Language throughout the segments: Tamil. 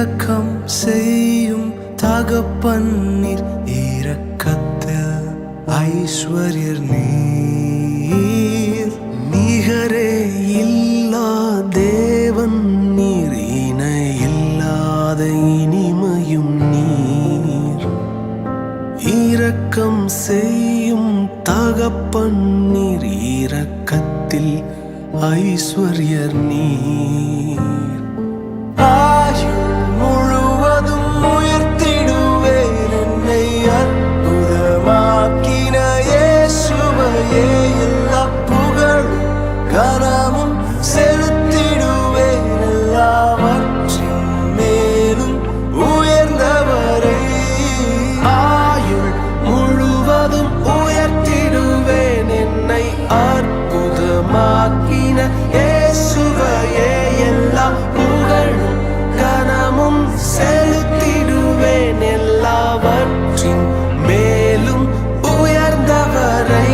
இரக்கம் செய்யும் தகப்பன்னீர், இரக்கத்தில் ஐஸ்வர்யர் நீர். நிகரே இல்லா தேவன் நீர், இணை இல்லாத இனிமையும் நீர். இரக்கம் செய்யும் தகப்பன்னீர், இரக்கத்தில் ஐஸ்வர்யர் நீர். ஆயுள் முழுவதும் உயர்த்திடுவேன் என்னை அற்புதமாக்கின இயேசுவையே. எல்லா புகழும் கனமும் செலுத்திடுவேன், எல்லாவற்றின் மேலும் உயர்ந்தவரை. ஆயுள் முழுவதும் உயர்த்திடுவேன் என்னை அற்புதமாக்கின இயேசுவையே. எல்லா புகழும் கனமும் செலுத்திடுவேன், எல்லாவற்றின் மேலும் உயர்ந்தவரை.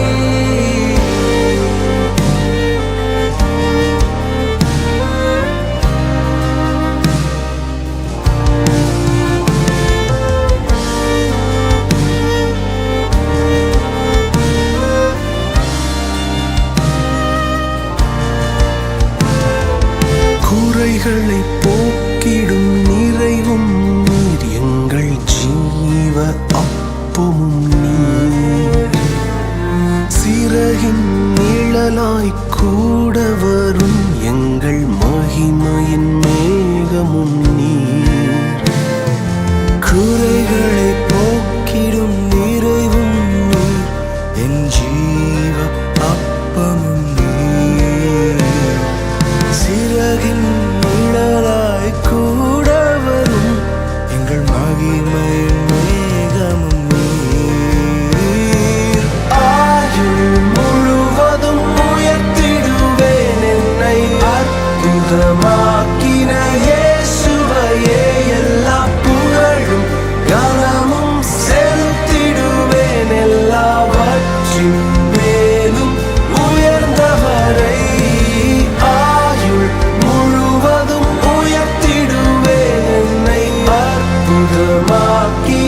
குறைகளை போக்கிடும் நிறைவும் நீர், எங்கள் ஜீவ அப்பமும் நீர். சிறகின் நிழலாய் கூட வரும் எங்கள் மகிமையின் மேகமும் நீர். குறைகளை போக்கிடும் நிறைவும் நீர், என் ஜீவ அப்பமும் நீர். சிறகின் நிழலாய் கூட வரும் எங்கள் மகிமையின் மேகமும் நீர். ஆயுள் முழுவதும் உயர்த்திடுவேன் என்னை அற்புதமாக்கின இயேசுவையே. எல்லா புகழும் கனமும் செலுத்திடுவேன், எல்லாவற்றின் மேலும் உயர்ந்தவரை. ஆயுள் முழுவதும் உயர்த்திடுவேன் என்னை அற்புதமாக்கி